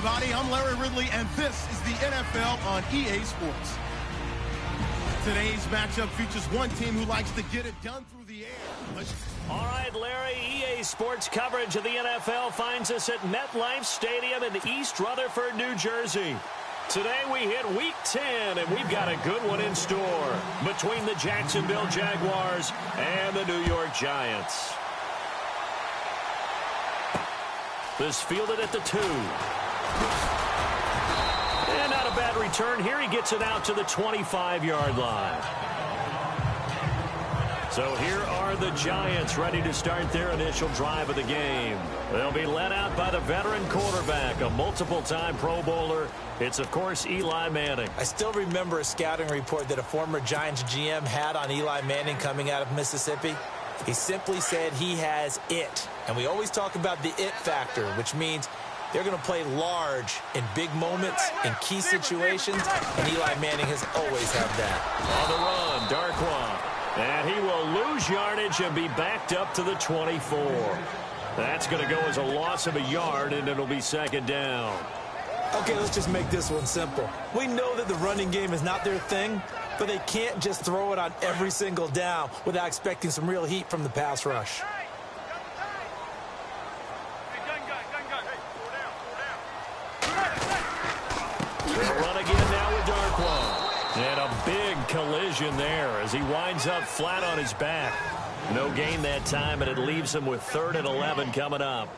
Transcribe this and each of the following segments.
everybody. I'm Larry Ridley, and this is the NFL on EA Sports. Today's matchup features one team who likes to get it done through the air. All right, Larry, EA Sports coverage of the NFL finds us at MetLife Stadium in East Rutherford, New Jersey. Today we hit Week 10, and we've got a good one in store between the Jacksonville Jaguars and the New York Giants. This fielded at the 2. And not a bad return here. He gets it out to the 25-yard line. So here are the Giants ready to start their initial drive of the game. They'll be led out by the veteran quarterback, a multiple-time Pro Bowler. It's, of course, Eli Manning. I still remember a scouting report that a former Giants GM had on Eli Manning coming out of Mississippi. He simply said he has it. And we always talk about the it factor, which means they're going to play large in big moments, in key situations, and Eli Manning has always had that. On the run, Darkwa. And he will lose yardage and be backed up to the 24. That's going to go as a loss of a yard, and it'll be second down. Okay, let's just make this one simple. We know that the running game is not their thing, but they can't just throw it on every single down without expecting some real heat from the pass rush. They'll run again now with Darkwa. And a big collision there as he winds up flat on his back. No gain that time, and it leaves him with 3rd and 11 coming up.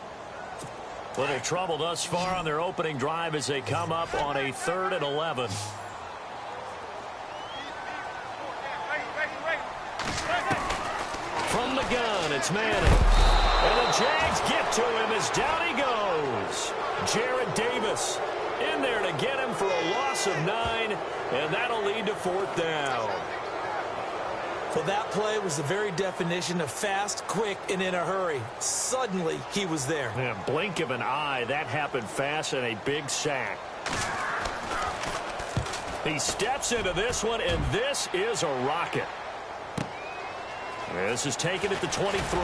Little trouble thus far on their opening drive as they come up on a 3rd and 11. From the gun, it's Manning. And the Jags get to him as down he goes. Jarrett Davis in there to get him for a loss of 9, and that'll lead to 4th down. Well, that play was the very definition of fast, quick, and in a hurry. Suddenly, he was there. Yeah, blink of an eye, that happened fast, and a big sack. He steps into this one, and this is a rocket. This is taken at the 23.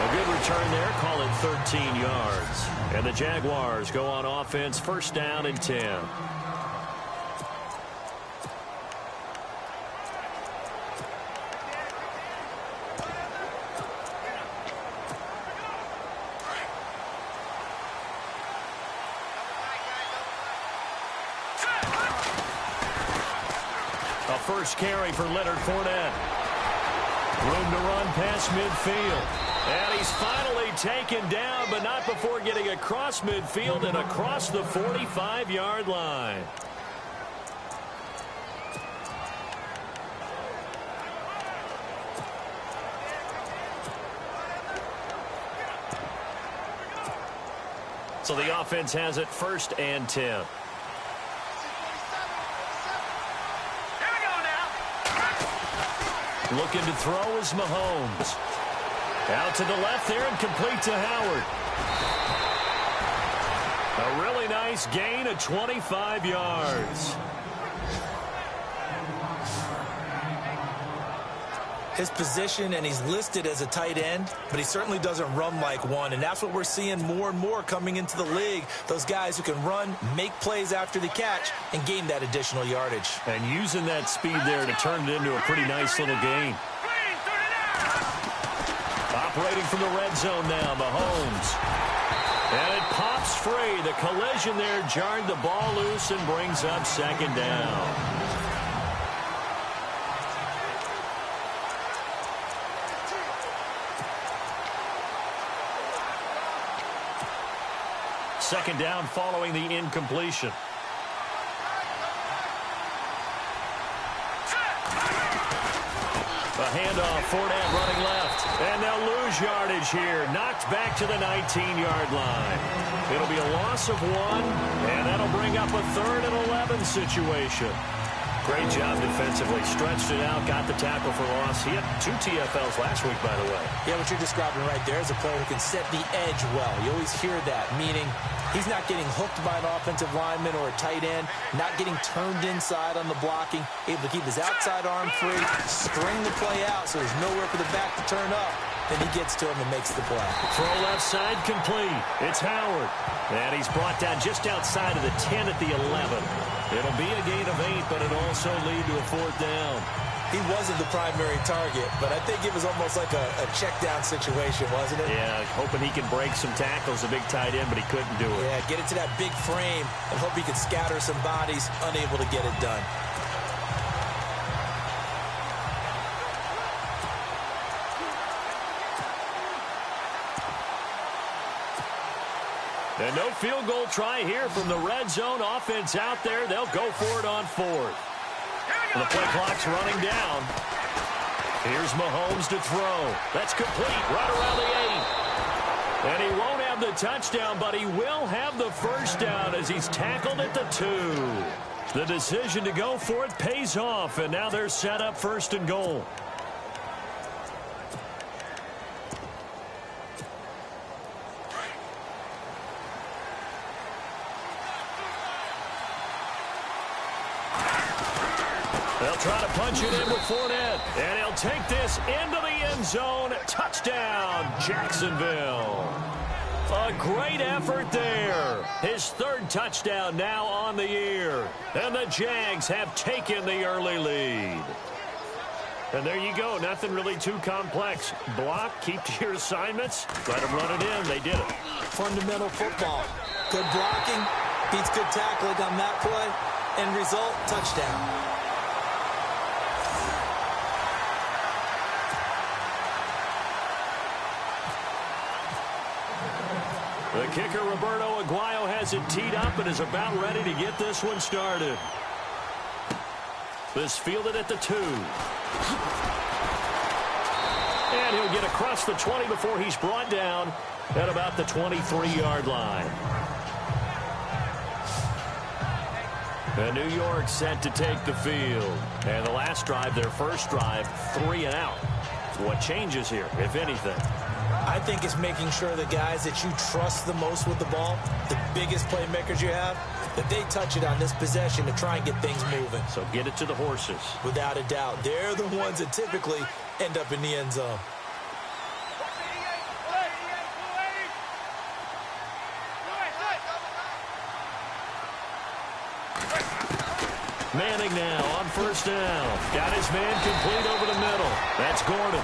A good return there, call it 13 yards. And the Jaguars go on offense, 1st down and 10. A first carry for Leonard Fournette. Room to run past midfield. And he's finally taken down, but not before getting across midfield and across the 45-yard line. So the offense has it 1st and 10. Looking to throw is Mahomes. Out to the left there and complete to Howard. A really nice gain of 25 yards. His position, and he's listed as a tight end, but he certainly doesn't run like one, and that's what we're seeing more and more coming into the league. Those guys who can run, make plays after the catch, and gain that additional yardage. And using that speed there to turn it into a pretty nice little gain. Operating from the red zone now, Mahomes. And it pops free. The collision there jarred the ball loose and brings up 2nd down. Second down following the incompletion. A handoff, Fournette running left. And they'll lose yardage here. Knocked back to the 19-yard line. It'll be a loss of 1, and that'll bring up a 3rd and 11 situation. Great job defensively. Stretched it out, got the tackle for loss. He had 2 TFLs last week, by the way. Yeah, what you're describing right there is a player who can set the edge well. You always hear that, meaning he's not getting hooked by an offensive lineman or a tight end, not getting turned inside on the blocking, able to keep his outside arm free, string the play out so there's nowhere for the back to turn up, then he gets to him and makes the play. Throw left side complete. It's Howard. And he's brought down just outside of the 10 at the 11. It'll be a gain of 8, but it'll also lead to a 4th down. He wasn't the primary target, but I think it was almost like a check down situation, wasn't it? Yeah, hoping he can break some tackles, a big tight end, but he couldn't do it. Yeah, get it to that big frame and hope he could scatter some bodies, unable to get it done. And no field goal try here from the red zone. Offense out there. They'll go for it on 4th. And the play clock's running down. Here's Mahomes to throw. That's complete right around the 8. And he won't have the touchdown, but he will have the 1st down as he's tackled at the 2. The decision to go for it pays off, and now they're set up 1st and goal. They'll try to punch it in with Fournette. And he'll take this into the end zone. Touchdown, Jacksonville. A great effort there. His 3rd touchdown now on the year. And the Jags have taken the early lead. And there you go. Nothing really too complex. Block, keep to your assignments. Let them run it in. They did it. Fundamental football. Good blocking. Beats good tackling on that play. End result, touchdown. The kicker, Roberto Aguayo, has it teed up and is about ready to get this one started. This fielded at the 2. And he'll get across the 20 before he's brought down at about the 23-yard line. And New York set to take the field. And the last drive, their first drive, 3 and out. What changes here, if anything? I think it's making sure the guys that you trust the most with the ball, the biggest playmakers you have, that they touch it on this possession to try and get things moving. So get it to the horses. Without a doubt. They're the ones that typically end up in the end zone. Manning now on 1st down. Got his man complete over the middle. That's Gordon.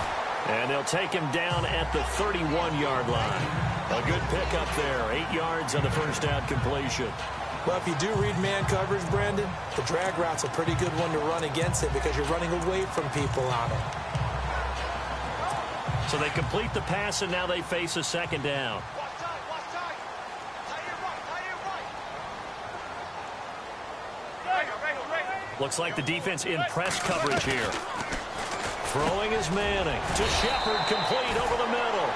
And they'll take him down at the 31-yard line. A good pickup there. 8 yards on the 1st down completion. Well, if you do read man coverage, Brandon, the drag route's a pretty good one to run against it because you're running away from people on it. So they complete the pass, and now they face a 2nd down. Looks like the defense in press coverage here. Throwing is Manning to Shepard, complete over the middle.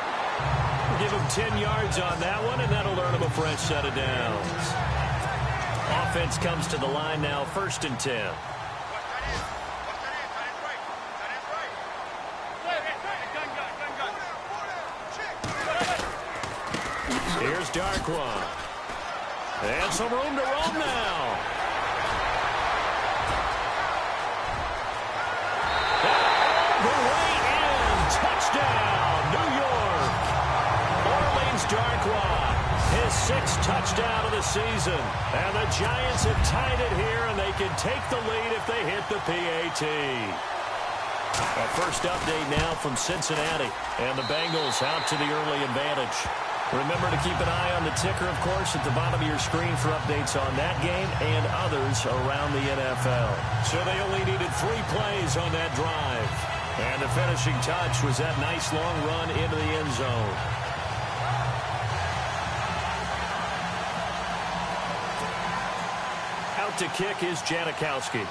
Give him 10 yards on that one, and that'll earn him a fresh set of downs. Offense comes to the line now, 1st and 10. Here's Darkwa. And some room to roam now. Touchdown, New York. Orleans Darkwa, his 6th touchdown of the season. And the Giants have tied it here, and they can take the lead if they hit the PAT. Our first update now from Cincinnati. And the Bengals out to the early advantage. Remember to keep an eye on the ticker, of course, at the bottom of your screen for updates on that game and others around the NFL. So they only needed 3 plays on that drive. And the finishing touch was that nice long run into the end zone. Out to kick is Janikowski.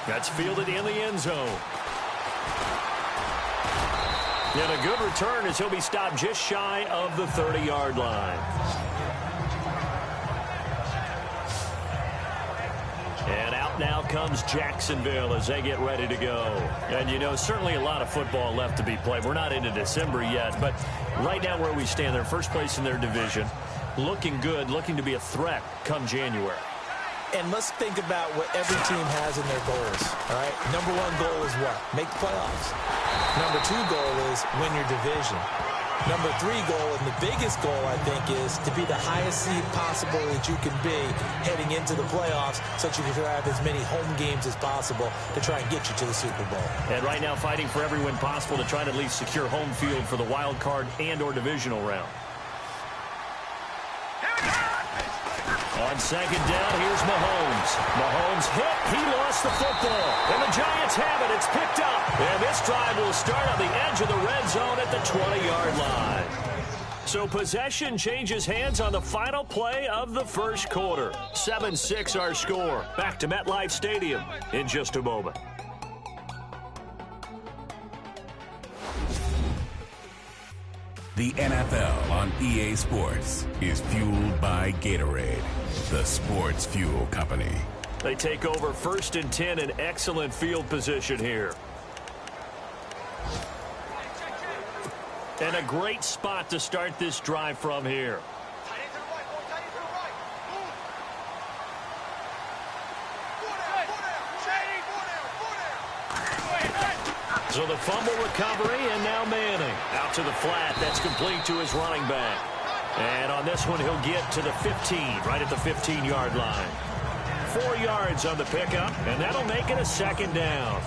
That's fielded in the end zone. And a good return as he'll be stopped just shy of the 30-yard line. And out now comes Jacksonville as they get ready to go. And, you know, certainly a lot of football left to be played. We're not into December yet, but right now where we stand, they're first place in their division. Looking good, looking to be a threat come January. And let's think about what every team has in their goals, all right? Number one goal is what? Make the playoffs. Number two goal is win your division. Number three goal, and the biggest goal, I think, is to be the highest seed possible that you can be heading into the playoffs so that you can have as many home games as possible to try and get you to the Super Bowl. And right now fighting for every win possible to try to at least secure home field for the wild card and or divisional round. On second down, here's Mahomes. Mahomes hit. He lost the football. And the Giants have it. It's picked up. And this drive will start on the edge of the red zone at the 20-yard line. So possession changes hands on the final play of the first quarter. 7-6 our score. Back to MetLife Stadium in just a moment. The NFL on EA Sports is fueled by Gatorade, the sports fuel company. They take over 1st and 10 in excellent field position here. And a great spot to start this drive from here. So the fumble recovery, and now Manning. Out to the flat. That's complete to his running back. And on this one, he'll get to the 15, right at the 15-yard line. 4 yards on the pickup, and that'll make it a second down.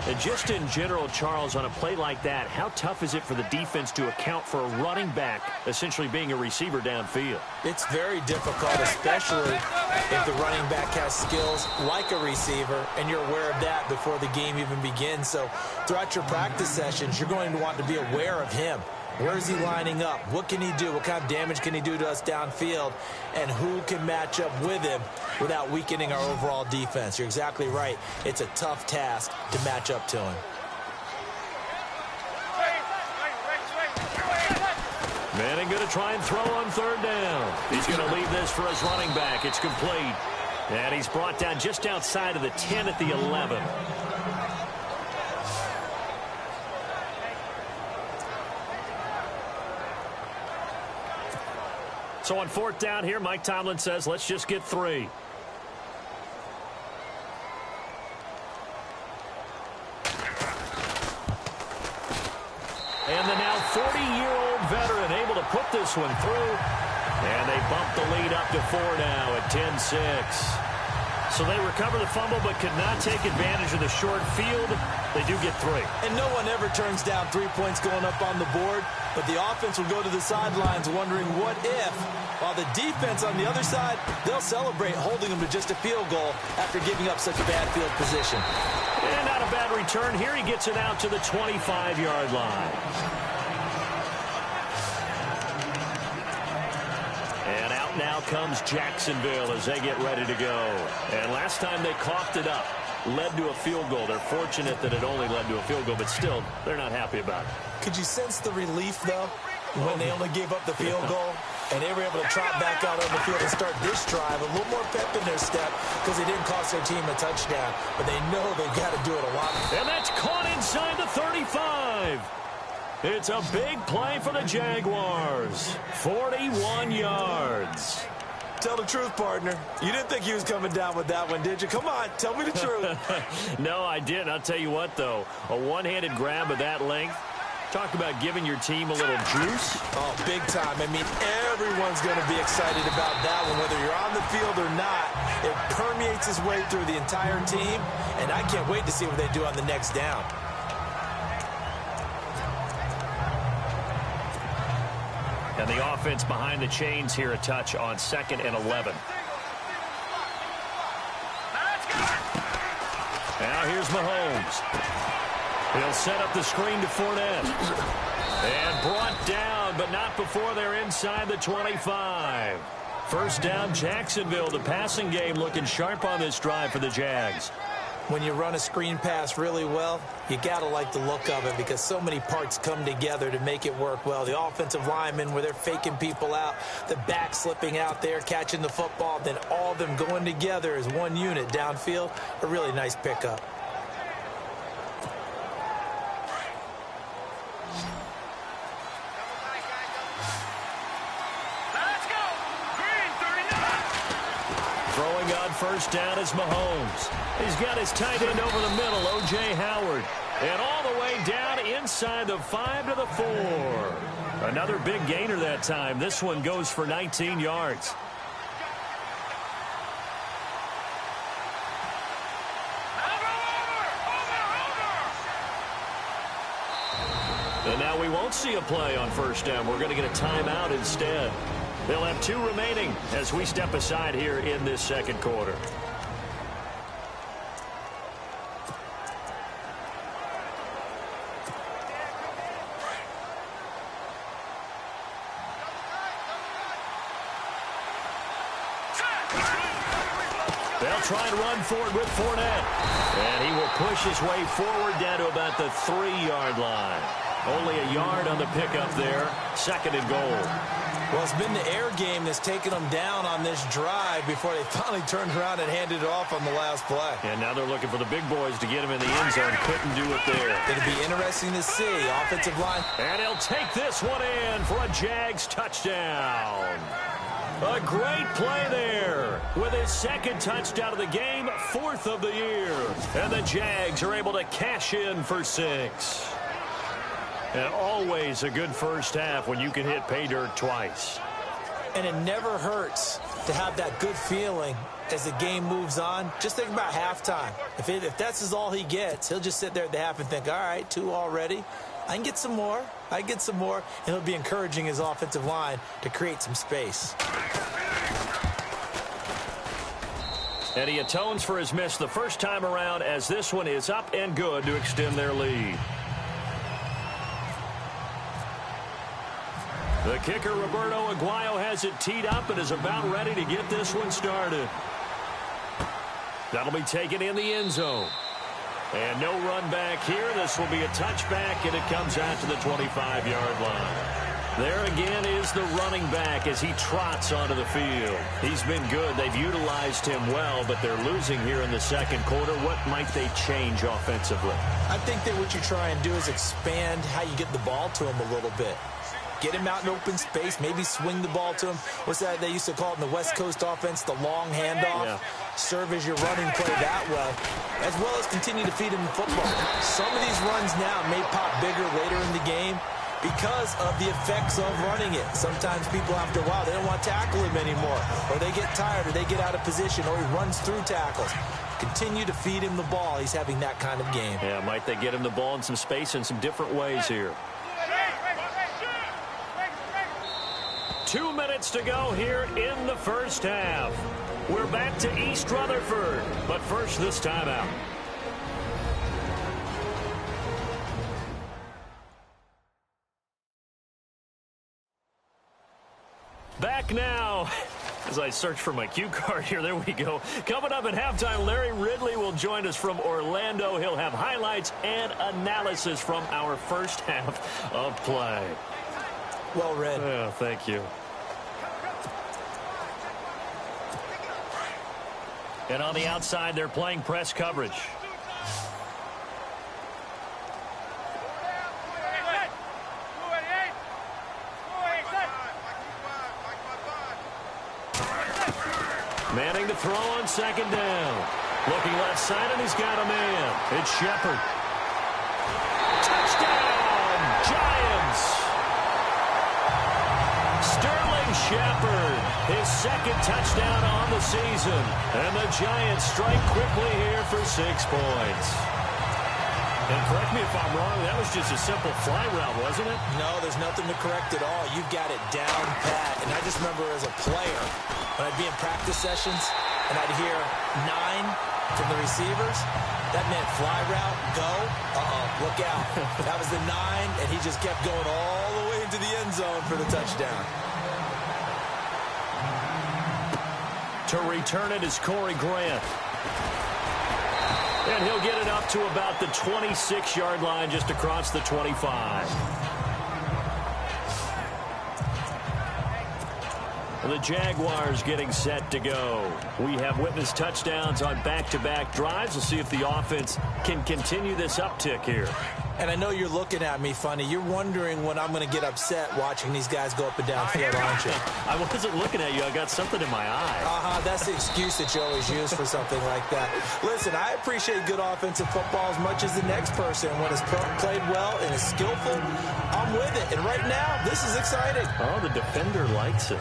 And just in general, Charles, on a play like that, how tough is it for the defense to account for a running back essentially being a receiver downfield? It's very difficult, especially if the running back has skills like a receiver, and you're aware of that before the game even begins. So throughout your practice sessions, you're going to want to be aware of him. Where is he lining up? What can he do? What kind of damage can he do to us downfield? And who can match up with him without weakening our overall defense? You're exactly right. It's a tough task to match up to him. Manning going to try and throw on third down. He's going to leave this for his running back. It's complete. And he's brought down just outside of the 10 at the 11. So on 4th down here, Mike Tomlin says, let's just get 3. And the now 40-year-old veteran able to put this one through. And they bump the lead up to 4 now at 10-6. So they recover the fumble but could not take advantage of the short field. They do get 3. And no one ever turns down 3 points going up on the board. But the offense will go to the sidelines wondering what if. While the defense on the other side, they'll celebrate holding them to just a field goal after giving up such a bad field position. And not a bad return here. He gets it out to the 25-yard line. And out now comes Jacksonville as they get ready to go. And last time they coughed it up, led to a field goal. They're fortunate that it only led to a field goal, but still, they're not happy about it. Could you sense the relief, though, when they only gave up the field goal? And they were able to trot back out on the field and start this drive. A little more pep in their step because they didn't cost their team a touchdown. But they know they've got to do it a lot. And that's caught inside the 35. It's a big play for the Jaguars. 41 yards. Tell the truth, partner. You didn't think he was coming down with that one, did you? Come on, tell me the truth. No, I didn't. I'll tell you what, though. A one-handed grab of that length. Talk about giving your team a little juice. Oh, big time. I mean, everyone's going to be excited about that one, whether you're on the field or not. It permeates its way through the entire team, and I can't wait to see what they do on the next down. And the offense behind the chains here a touch on 2nd and 11. Now here's Mahomes. He'll set up the screen to Fournette. And brought down, but not before they're inside the 25. First down, Jacksonville. The passing game looking sharp on this drive for the Jags. When you run a screen pass really well, you got to like the look of it because so many parts come together to make it work well. The offensive linemen, where they're faking people out, the back slipping out there, catching the football, then all of them going together as one unit downfield. A really nice pickup. Throwing on first down is Mahomes. He's got his tight end over the middle, O.J. Howard. And all the way down inside the 5 to the 4. Another big gainer that time. This one goes for 19 yards. And now we won't see a play on first down. We're going to get a timeout instead. They'll have 2 remaining as we step aside here in this second quarter. They'll try and run for it with Fournette. And he will push his way forward down to about the 3-yard line. Only a yard on the pickup there. 2nd and goal. Well, it's been the air game that's taken them down on this drive before they finally turned around and handed it off on the last play. And now they're looking for the big boys to get him in the end zone. Couldn't do it there. It'll be interesting to see. Offensive line. And he'll take this one in for a Jags touchdown. A great play there with his 2nd touchdown of the game, 4th of the year. And the Jags are able to cash in for 6. And always a good first half when you can hit pay dirt twice. And it never hurts to have that good feeling as the game moves on. Just think about halftime. If that's all he gets, he'll just sit there at the half and think, all right, 2 already. I can get some more. I can get some more. And he'll be encouraging his offensive line to create some space. And he atones for his miss the first time around as this one is up and good to extend their lead. The kicker, Roberto Aguayo, has it teed up and is about ready to get this one started. That'll be taken in the end zone. And no run back here. This will be a touchback, and it comes out to the 25-yard line. There again is the running back as he trots onto the field. He's been good. They've utilized him well, but they're losing here in the second quarter. What might they change offensively? I think that what you try and do is expand how you get the ball to him a little bit. Get him out in open space, maybe swing the ball to him. What's that they used to call it in the West Coast offense, the long handoff? Yeah. Serve as your running play that way, as well as continue to feed him the football. Some of these runs now may pop bigger later in the game because of the effects of running it. Sometimes people, after a while, they don't want to tackle him anymore, or they get tired, or they get out of position, or he runs through tackles. Continue to feed him the ball. He's having that kind of game. Yeah, might they get him the ball in some space in some different ways here. 2 minutes to go here in the first half. We're back to East Rutherford, but first this timeout. Back now. As I search for my cue card here, there we go. Coming up at halftime, Larry Ridley will join us from Orlando. He'll have highlights and analysis from our first half of play. Well read. Oh, thank you. And on the outside, they're playing press coverage. Manning to throw on second down. Looking left side, and he's got a man. It's Shepard. Touchdown, Giants! Sterling Shepard, his 2nd touchdown on the season. And the Giants strike quickly here for 6 points. And correct me if I'm wrong, that was just a simple fly route, wasn't it? No, there's nothing to correct at all. You've got it down pat. And I just remember as a player, when I'd be in practice sessions and I'd hear 9 from the receivers, that meant fly route, go, look out. That was the 9, and he just kept going all the way into the end zone for the touchdown. To return it is Corey Grant. And he'll get it up to about the 26-yard line, just across the 25. The Jaguars getting set to go. We have witnessed touchdowns on back-to-back drives. We'll see if the offense can continue this uptick here. And I know you're looking at me funny. You're wondering when I'm going to get upset watching these guys go up and down field, aren't you? I wasn't looking at you. I got something in my eye. That's the excuse that you always use for something like that. Listen, I appreciate good offensive football as much as the next person. When it's played well and is skillful, I'm with it. And right now, this is exciting. Oh, the defender likes it.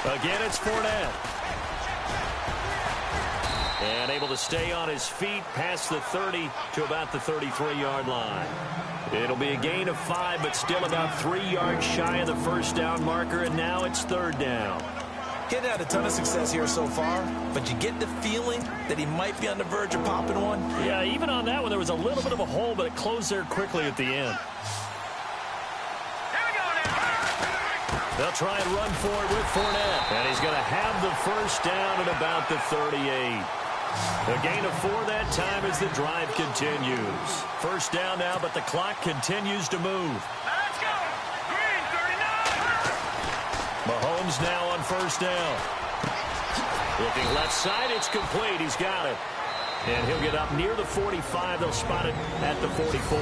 Again, it's Fournette. And able to stay on his feet past the 30 to about the 33-yard line. It'll be a gain of 5, but still about 3 yards shy of the first down marker, and now it's 3rd down. Getting had a ton of success here so far, but you get the feeling that he might be on the verge of popping one. Yeah, even on that one, there was a little bit of a hole, but it closed there quickly at the end. They'll try and run for it with Fournette. And he's going to have the first down at about the 38. A gain of 4 that time as the drive continues. First down now, but the clock continues to move. Let's go! Green, 39! Mahomes now on first down. Looking left side, it's complete. He's got it. And he'll get up near the 45. They'll spot it at the 44.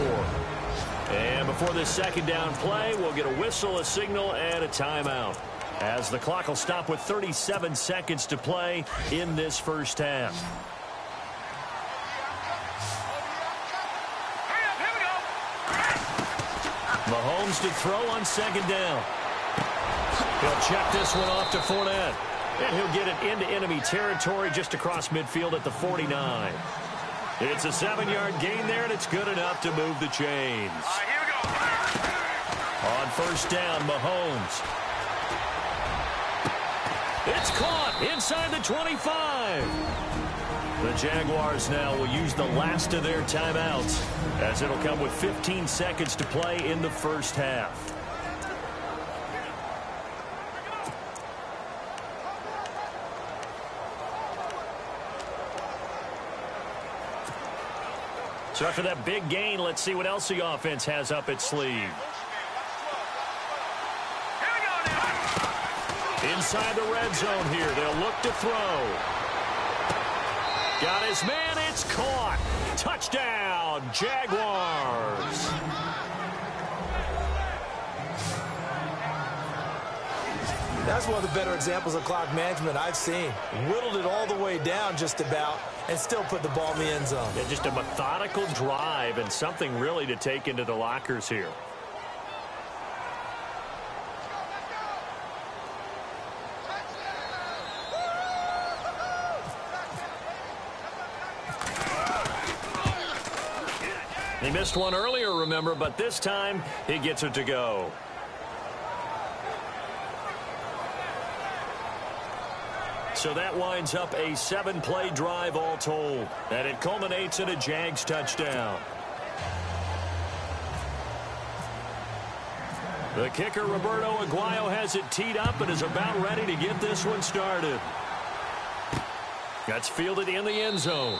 And before this second down play, we'll get a whistle, a signal, and a timeout, as the clock will stop with 37 seconds to play in this first half. Mahomes to throw on second down. He'll check this one off to Fournette. And he'll get it into enemy territory just across midfield at the 49. It's a 7-yard gain there, and it's good enough to move the chains. Here we go. On first down, Mahomes. It's caught inside the 25. The Jaguars now will use the last of their timeouts, as it'll come with 15 seconds to play in the first half. So after that big gain, let's see what else the offense has up its sleeve. Inside the red zone here, they'll look to throw. Got his man, it's caught. Touchdown, Jaguars. That's one of the better examples of clock management I've seen. Whittled it all the way down just about and still put the ball in the end zone. Yeah, just a methodical drive and something really to take into the lockers here. He missed one earlier, remember, but this time he gets it to go. So that winds up a 7-play drive all told. And it culminates in a Jags touchdown. The kicker, Roberto Aguayo, has it teed up and is about ready to get this one started. That's fielded in the end zone.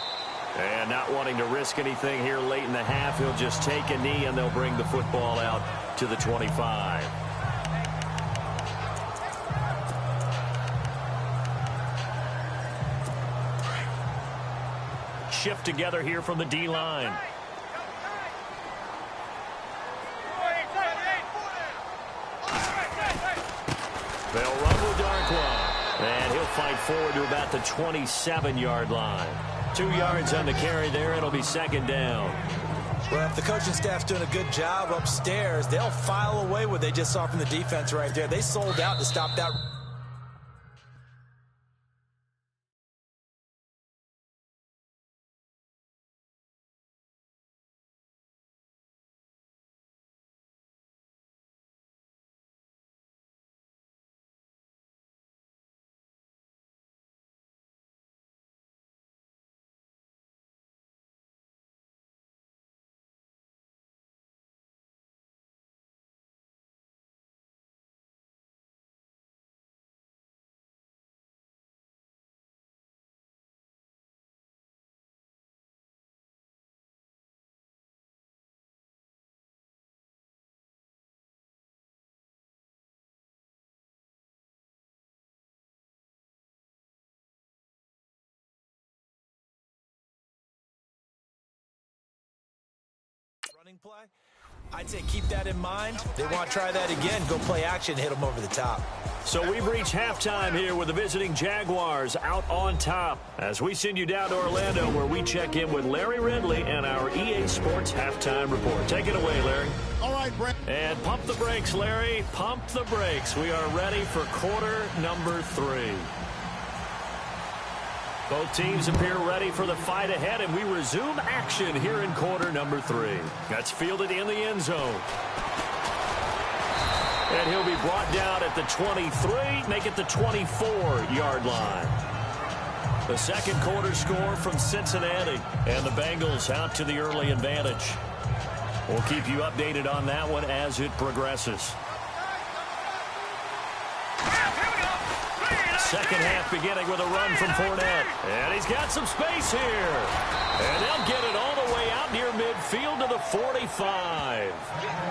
And not wanting to risk anything here late in the half, he'll just take a knee and they'll bring the football out to the 25. Shift together here from the D-line. They'll run with Darkwa. And he'll fight forward to about the 27-yard line. 2 yards on the carry there. It'll be second down. Well, if the coaching staff's doing a good job upstairs, they'll file away what they just saw from the defense right there. They sold out to stop that running play. I'd say keep that in mind. They want to try that again. Go play action, hit them over the top. So we've reached halftime here with the visiting Jaguars out on top. As we send you down to Orlando, where we check in with Larry Ridley and our EA Sports halftime report. Take it away, Larry. All right, Brent. And pump the brakes, Larry. Pump the brakes. We are ready for quarter number 3. Both teams appear ready for the fight ahead, and we resume action here in quarter number 3. That's fielded in the end zone. And he'll be brought down at the 23, make it the 24-yard line. The second quarter score from Cincinnati, and the Bengals out to the early advantage. We'll keep you updated on that one as it progresses. Second half beginning with a run from Fournette. And he's got some space here. And they'll get it all the way out near midfield to the 45.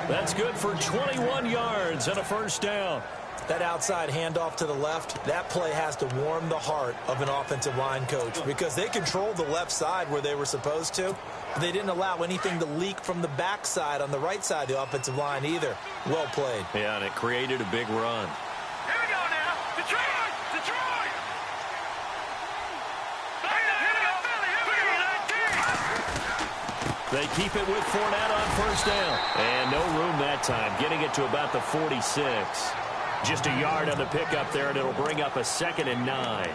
That's good for 21 yards and a first down. That outside handoff to the left, that play has to warm the heart of an offensive line coach because they controlled the left side where they were supposed to. But they didn't allow anything to leak from the backside on the right side of the offensive line either. Well played. Yeah, and it created a big run. Here we go now. Detroit! Detroit! They keep it with Fournette on first down. And no room that time, getting it to about the 46. Just a yard on the pickup there, and it'll bring up a 2nd and 9.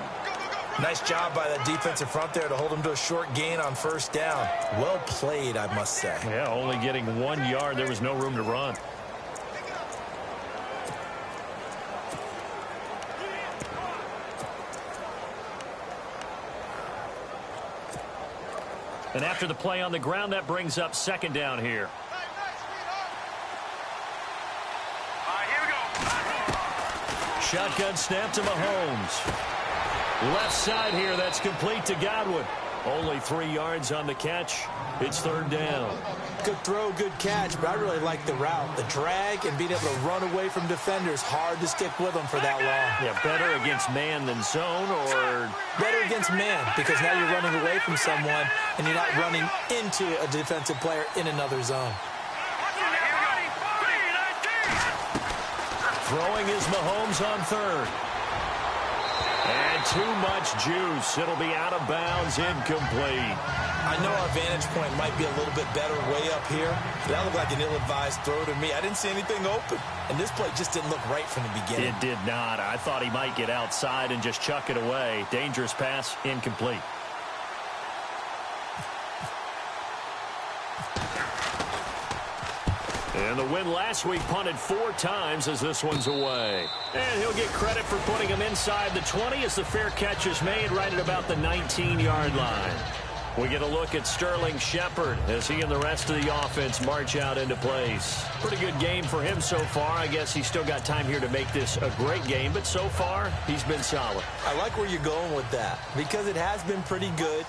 Nice job by that defensive front there to hold him to a short gain on first down. Well played, I must say. Yeah, only getting 1 yard. There was no room to run. And after the play on the ground, that brings up 2nd down here. Shotgun snap to Mahomes. Left side here, that's complete to Godwin. Only 3 yards on the catch. It's 3rd down. Good throw, good catch, but I really like the route. The drag and being able to run away from defenders. Hard to stick with them for that long. Yeah, better against man than zone, or... Better against man, because now you're running away from someone and you're not running into a defensive player in another zone. Throwing is Mahomes on 3rd. And too much juice. It'll be out of bounds, incomplete. I know our vantage point might be a little bit better way up here. That looked like an ill-advised throw to me. I didn't see anything open. And this play just didn't look right from the beginning. It did not. I thought he might get outside and just chuck it away. Dangerous pass, incomplete. And the win last week punted 4 times as this one's away. And he'll get credit for putting him inside the 20 as the fair catch is made right at about the 19-yard line. We get a look at Sterling Shepard as he and the rest of the offense march out into place. Pretty good game for him so far. I guess he's still got time here to make this a great game, but so far he's been solid. I like where you're going with that because it has been pretty good,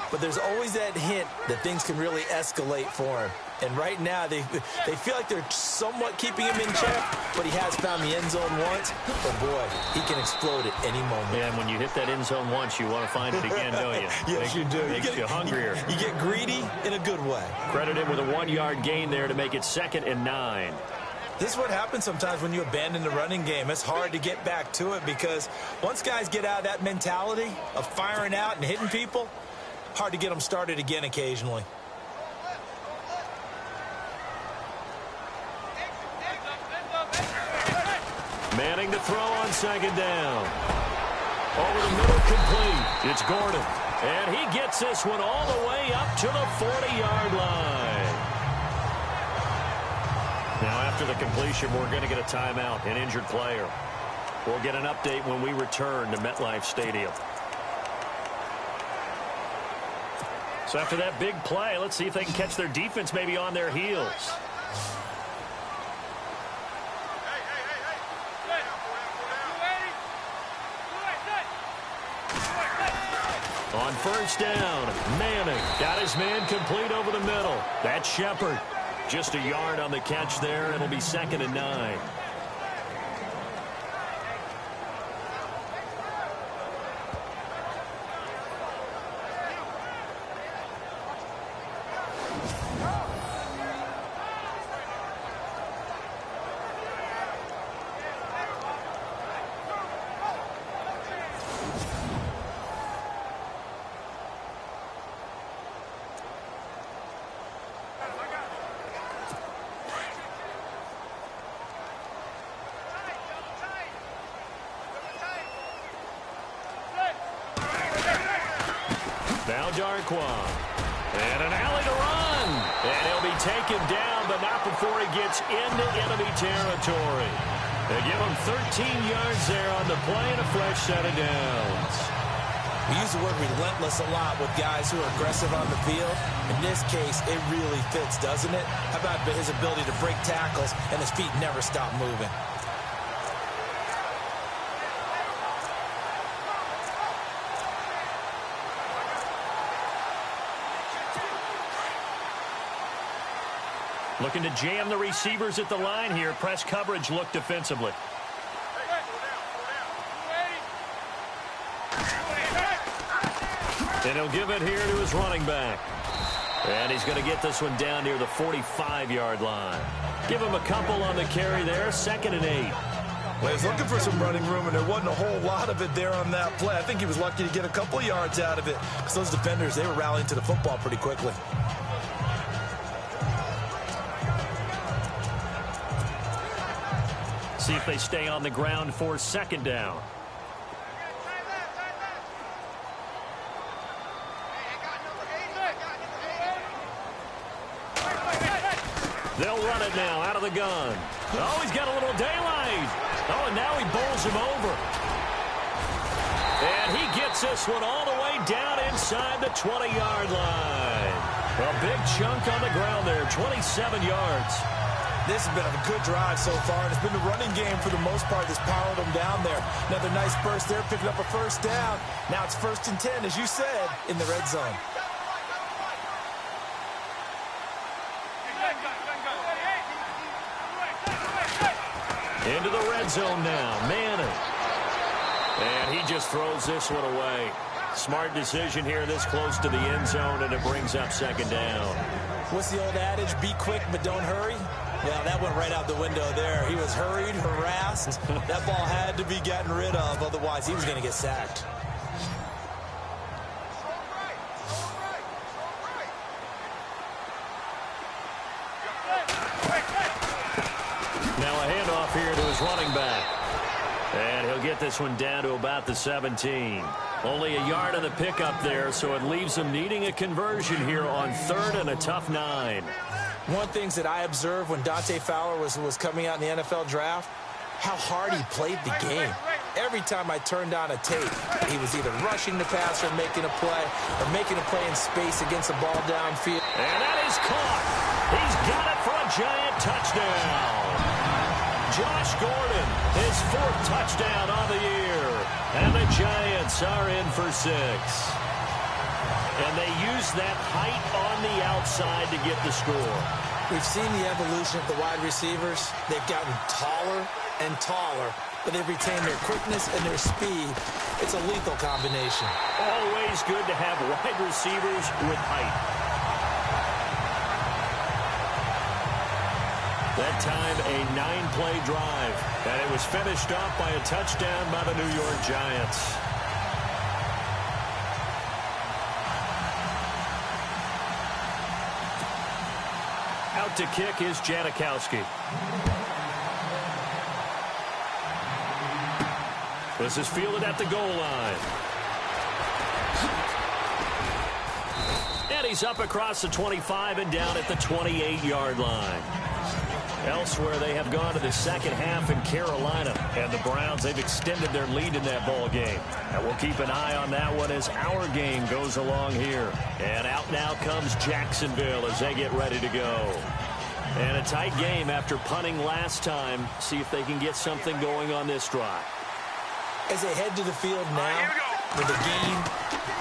but there's always that hint that things can really escalate for him. And right now, they feel like they're somewhat keeping him in check, but he has found the end zone once. But, boy, he can explode at any moment. Yeah, and when you hit that end zone once, you want to find it again, don't you? Yes, you do. Makes you hungrier. You get greedy in a good way. Credit him with a 1-yard gain there to make it 2nd and 9. This is what happens sometimes when you abandon the running game. It's hard to get back to it because once guys get out of that mentality of firing out and hitting people, hard to get them started again occasionally. Manning to throw on 2nd down. Over the middle, complete. It's Gordon. And he gets this one all the way up to the 40-yard line. Now, after the completion, we're going to get a timeout, an injured player. We'll get an update when we return to MetLife Stadium. So after that big play, let's see if they can catch their defense maybe on their heels. On first down, Manning got his man complete over the middle. That's Shepard. Just a yard on the catch there. It'll be 2nd and 9. Darquan. And an alley to run. And he'll be taken down, but not before he gets into enemy territory. They give him 13 yards there on the play and a fresh set of downs. We use the word relentless a lot with guys who are aggressive on the field. In this case, it really fits, doesn't it? How about his ability to break tackles and his feet never stop moving? Looking to jam the receivers at the line here. Press coverage look defensively. And he'll give it here to his running back. And he's going to get this one down near the 45-yard line. Give him a couple on the carry there. 2nd and 8. Well, he's looking for some running room, and there wasn't a whole lot of it there on that play. I think he was lucky to get a couple of yards out of it because those defenders, they were rallying to the football pretty quickly. See if they stay on the ground for 2nd down. They'll run it now out of the gun. Oh, he's got a little daylight. Oh, and now he bowls him over. And he gets this one all the way down inside the 20-yard line. A big chunk on the ground there, 27 yards. This has been a good drive so far, and it's been the running game for the most part that's powered them down there. Another nice burst there, picking up a first down. Now it's 1st and 10, as you said, in the red zone. Into the red zone now, Manning. And he just throws this one away. Smart decision here this close to the end zone, and it brings up 2nd down. What's the old adage? Be quick, but don't hurry. Well, that went right out the window there. He was hurried, harassed. That ball had to be gotten rid of, otherwise he was going to get sacked. Now a handoff here to his running back. And he'll get this one down to about the 17. Only a yard of the pickup there, so it leaves him needing a conversion here on 3rd and a tough 9. One of the things that I observed when Dante Fowler was coming out in the NFL draft, how hard he played the game. Every time I turned on a tape, he was either rushing the passer, making a play, or making a play in space against the ball downfield. And that is caught. He's got it for a giant touchdown. Josh Gordon, his 4th touchdown on the year. And the Giants are in for 6. And they use that height on the outside to get the score. We've seen the evolution of the wide receivers. They've gotten taller and taller, but they've retained their quickness and their speed. It's a lethal combination. Always good to have wide receivers with height. That time, a 9-play drive, and it was finished off by a touchdown by the New York Giants. Out to kick is Janikowski. This is fielded at the goal line. And he's up across the 25 and down at the 28-yard line. Elsewhere, they have gone to the 2nd half in Carolina. And the Browns, they've extended their lead in that ball game. And we'll keep an eye on that one as our game goes along here. And out now comes Jacksonville as they get ready to go. And a tight game after punting last time. See if they can get something going on this drive. As they head to the field now, with the game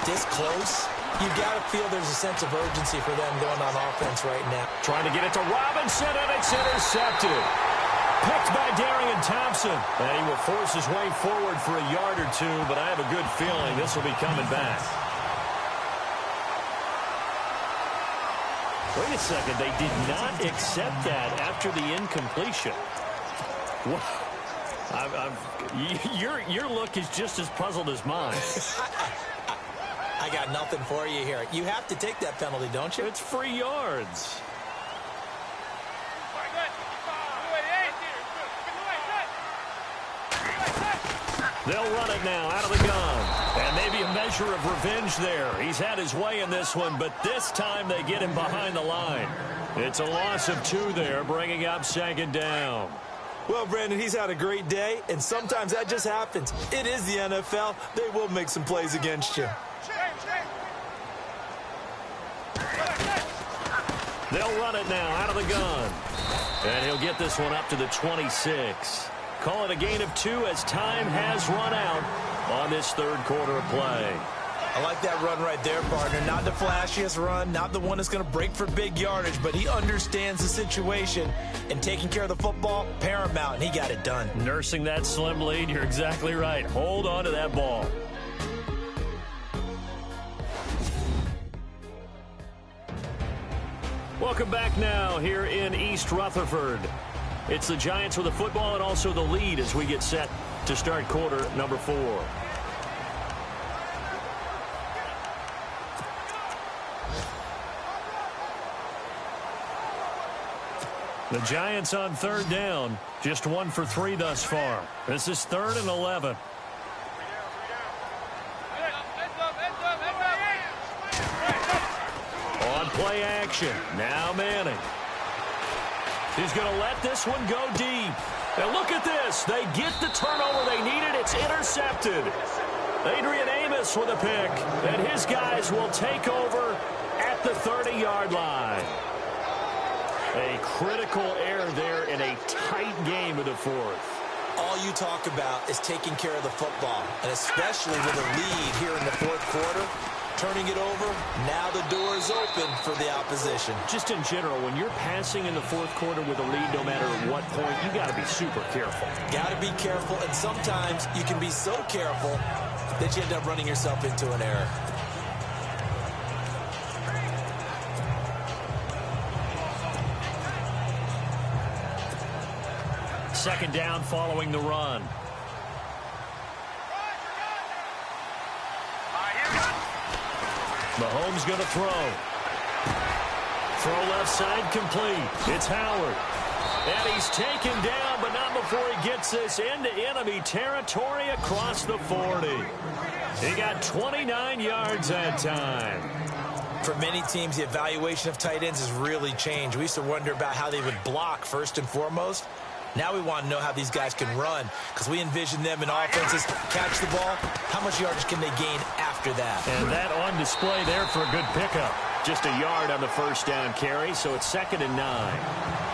this close, you've got to feel there's a sense of urgency for them going on offense right now. Trying to get it to Robinson, and it's intercepted. Picked by Darian Thompson. And he will force his way forward for a yard or 2, but I have a good feeling this will be coming back. Wait a second. They did not accept that after the incompletion. What? Your look is just as puzzled as mine. I got nothing for you here. You have to take that penalty, don't you? It's free yards. They'll run it now out of the gun. And And maybe a measure of revenge there. He's had his way in this one, but this time they get him behind the line. It's a loss of 2 there, bringing up 2nd down. Well, Brandon, he's had a great day, and sometimes that just happens. It is the NFL. They will make some plays against you. They'll run it now out of the gun. And he'll get this one up to the 26. Call it a gain of 2 as time has run out on this 3rd quarter of play. I like that run right there, partner. Not the flashiest run, not the one that's going to break for big yardage, but he understands the situation, and taking care of the football, paramount, and he got it done. Nursing that slim lead, you're exactly right. Hold on to that ball. Welcome back now here in East Rutherford. It's the Giants with the football and also the lead as we get set to start quarter number 4. The Giants on 3rd down, just 1 for 3 thus far. This is 3rd and 11. On play action, now Manning. He's going to let this one go deep. And look at this. They get the turnover they needed. It's intercepted. Adrian Amos with a pick. And his guys will take over at the 30-yard line. A critical error there in a tight game of the 4th. All you talk about is taking care of the football, and especially with a lead here in the 4th quarter. Turning it over, now the door is open for the opposition. Just in general, when you're passing in the 4th quarter with a lead, no matter at what point, you got to be super careful. Got to be careful, and sometimes you can be so careful that you end up running yourself into an error. Second down following the run. Mahomes going to throw. Throw left side complete. It's Howard. And he's taken down, but not before he gets this into enemy territory across the 40. He got 29 yards that time. For many teams, the evaluation of tight ends has really changed. We used to wonder about how they would block first and foremost. Now we want to know how these guys can run, because we envision them in offenses catch the ball. How much yardage can they gain after that? And that on display there for a good pickup. Just a yard on the first down carry, so it's 2nd and 9.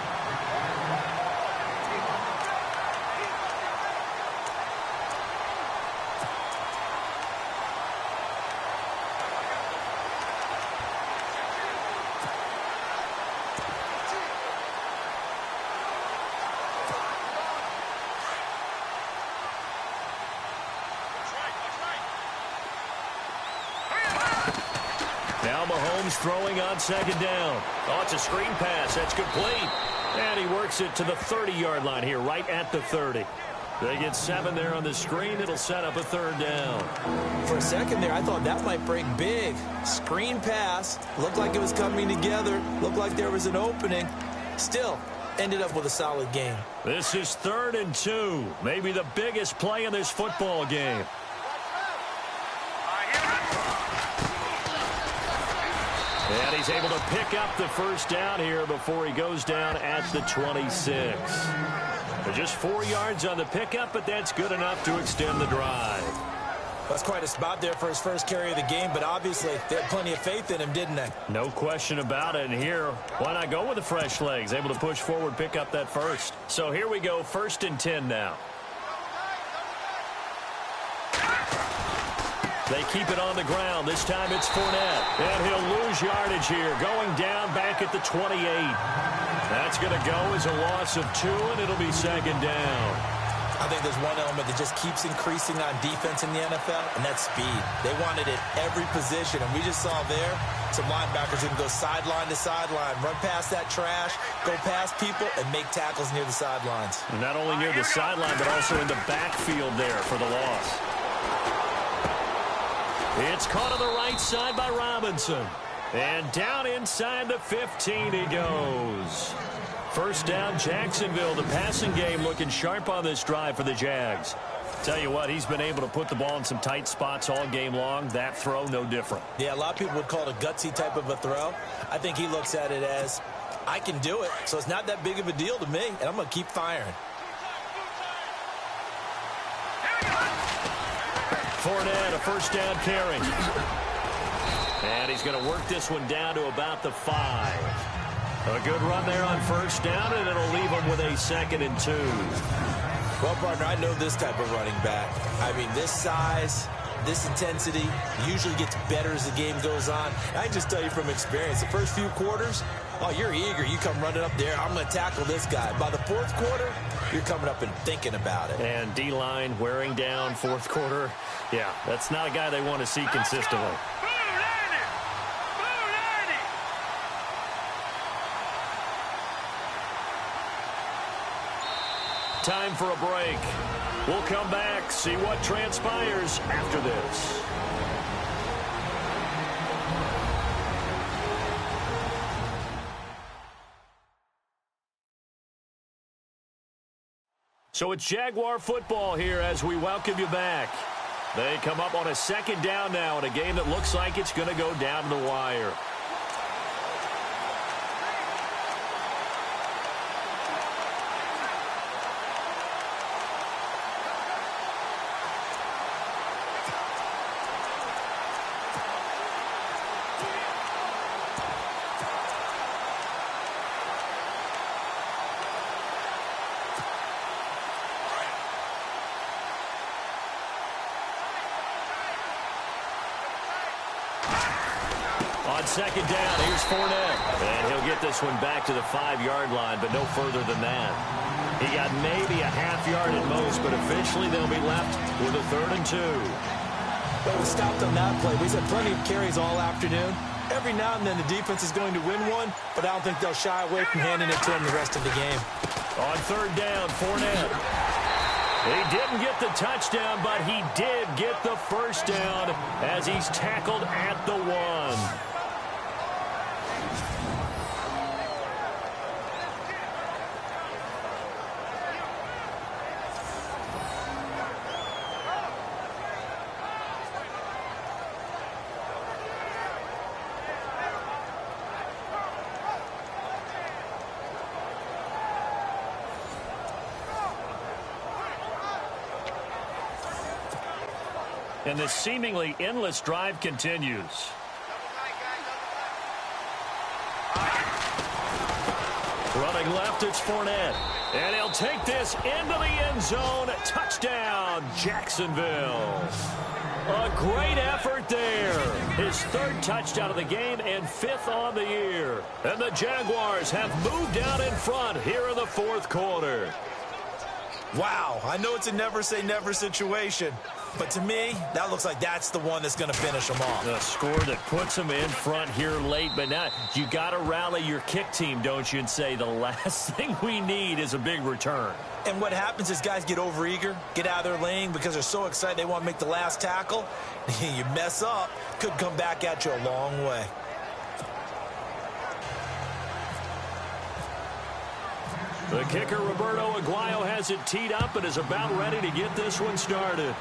Now Mahomes throwing on 2nd down. Oh, it's a screen pass. That's complete. And he works it to the 30-yard line here, right at the 30. They get 7 there on the screen. It'll set up a 3rd down. For a second there, I thought that might break big. Screen pass. Looked like it was coming together. Looked like there was an opening. Still, ended up with a solid game. This is 3rd and 2. Maybe the biggest play in this football game. And he's able to pick up the first down here before he goes down at the 26. Just 4 yards on the pickup, but that's good enough to extend the drive. That's quite a spot there for his first carry of the game, but obviously they had plenty of faith in him, didn't they? No question about it. And here, why not go with the fresh legs? Able to push forward, pick up that first. So here we go, 1st and 10 now. They keep it on the ground. This time it's Fournette. And he'll lose yardage here. Going down back at the 28. That's going to go as a loss of 2, and it'll be 2nd down. I think there's one element that just keeps increasing on defense in the NFL, and that's speed. They want it at every position, and we just saw there some linebackers who can go sideline to sideline, run past that trash, go past people, and make tackles near the sidelines. And not only near the sideline, but also in the backfield there for the loss. It's caught on the right side by Robinson. And down inside the 15 he goes. First down, Jacksonville. The passing game looking sharp on this drive for the Jags. Tell you what, he's been able to put the ball in some tight spots all game long. That throw, no different. Yeah, a lot of people would call it a gutsy type of a throw. I think he looks at it as, I can do it, so it's not that big of a deal to me, and I'm going to keep firing. Fournette, a first down carry. And he's going to work this one down to about the 5. A good run there on first down, and it'll leave him with a 2nd and 2. Well, partner, I know this type of running back. I mean, this size, this intensity usually gets better as the game goes on. I can just tell you from experience, the first few quarters, oh, you're eager. You come running up there, I'm going to tackle this guy. By the 4th quarter, you're coming up and thinking about it. And D-line wearing down 4th quarter. Yeah, that's not a guy they want to see consistently. Time for a break. We'll come back, see what transpires after this. So it's Jaguar football here as we welcome you back. They come up on a 2nd down now in a game that looks like it's going to go down to the wire. On 2nd down, here's Fournette. And he'll get this one back to the 5-yard line, but no further than that. He got maybe a half yard at most, but officially they'll be left with a 3rd and 2. Well, we stopped on that play. We've had plenty of carries all afternoon. Every now and then the defense is going to win one, but I don't think they'll shy away from handing it to him the rest of the game. On 3rd down, Fournette. He didn't get the touchdown, but he did get the first down as he's tackled at the 1. And this seemingly endless drive continues. Running left, it's Fournette. And he'll take this into the end zone. Touchdown, Jacksonville. A great effort there. His 3rd touchdown of the game and 5th on the year. And the Jaguars have moved out in front here in the 4th quarter. Wow, I know it's a never-say-never situation, but to me, that looks like that's the one that's going to finish them off. A score that puts them in front here late, but now you got to rally your kick team, don't you, and say the last thing we need is a big return. And what happens is guys get overeager, get out of their lane because they're so excited they want to make the last tackle. You mess up, could come back at you a long way. The kicker, Roberto Aguayo, has it teed up and is about ready to get this one started.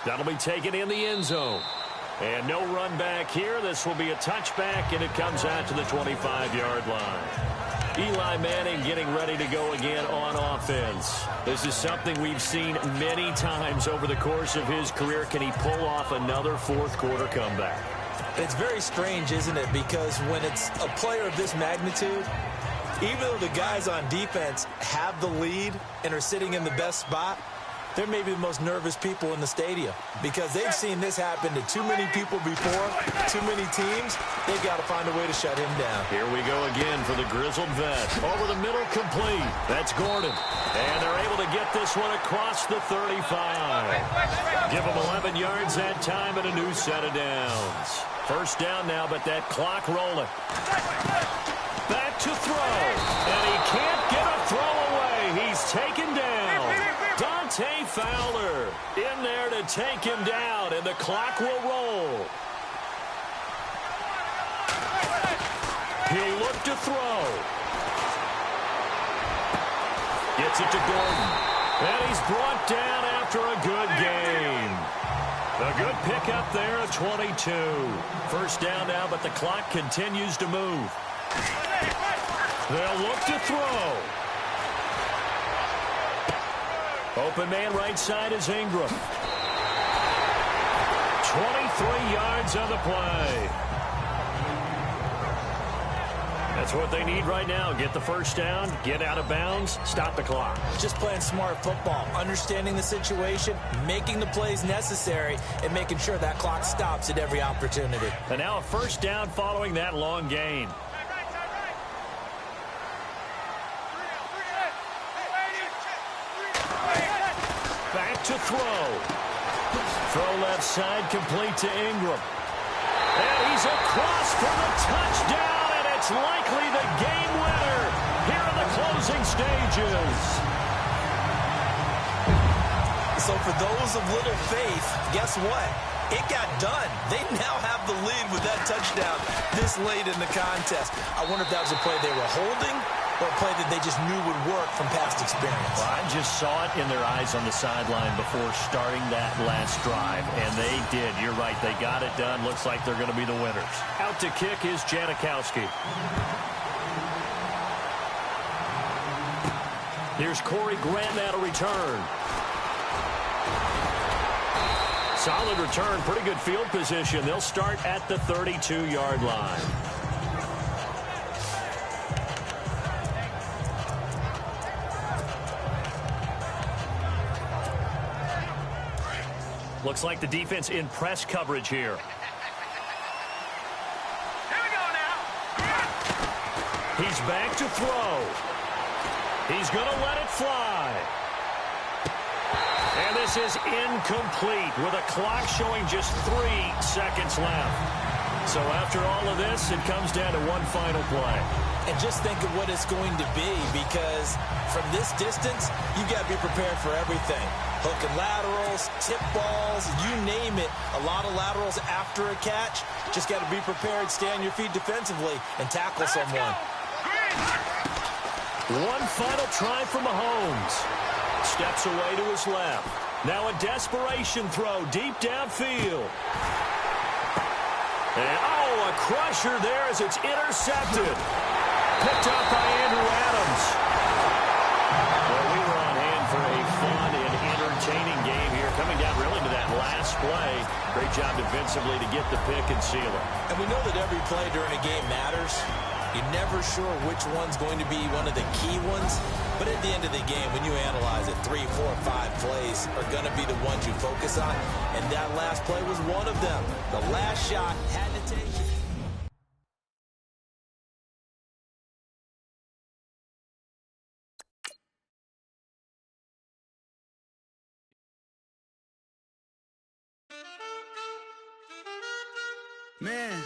That'll be taken in the end zone. And no run back here. This will be a touchback, and it comes out to the 25-yard line. Eli Manning getting ready to go again on offense. This is something we've seen many times over the course of his career. Can he pull off another 4th quarter comeback? It's very strange, isn't it? Because when it's a player of this magnitude, even though the guys on defense have the lead and are sitting in the best spot, they're maybe the most nervous people in the stadium because they've seen this happen to too many people before, too many teams. They've got to find a way to shut him down. Here we go again for the grizzled vet. Over the middle, complete. That's Gordon. And they're able to get this one across the 35. Give them 11 yards that time and a new set of downs. First down now, but that clock rolling. Back to throw, and he can't get a throw away. He's taken down. Dante Fowler in there to take him down, and the clock will roll. He'll look to throw. Gets it to Gordon. And he's brought down after a good game. A good pickup there at 22. First down now, but the clock continues to move. They'll look to throw. Open man right side is Ingram. 23 yards on the play. That's what they need right now. Get the first down, get out of bounds, stop the clock. Just playing smart football, understanding the situation, making the plays necessary, and making sure that clock stops at every opportunity. And now a first down following that long gain. Back to throw. Throw left side, complete to Ingram. And he's across for the touchdown, and it's likely the game winner here in the closing stages. So for those of little faith, guess what? It got done. They now have the lead with that touchdown this late in the contest. I wonder if that was a play they were holding or a play that they just knew would work from past experience. Well, I just saw it in their eyes on the sideline before starting that last drive, and they did. You're right. They got it done. Looks like they're going to be the winners. Out to kick is Janikowski. Here's Corey Grant now to return. Solid return, pretty good field position. They'll start at the 32-yard line. Looks like the defense in press coverage here. Here we go now. He's back to throw. He's going to let it fly. And this is incomplete with a clock showing just 3 seconds left. So after all of this, it comes down to one final play. And just think of what it's going to be, because from this distance, you've got to be prepared for everything. Hook and laterals, tip balls, you name it. A lot of laterals after a catch. Just got to be prepared, stay on your feet defensively, and tackle someone. One final try for Mahomes. Steps away to his left. Now a desperation throw deep downfield. And, a crusher there as it's intercepted. Picked up by Andrew Adams. Well, we were on hand for a fun and entertaining game here. Coming down really to that last play. Great job defensively to get the pick and seal it. And we know that every play during a game matters. You're never sure which one's going to be one of the key ones. But at the end of the game, when you analyze it, 3, 4, 5 plays are going to be the ones you focus on. And that last play was one of them. The last shot had to take it. Man,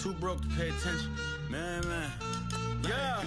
too broke to pay attention. Man. Yeah.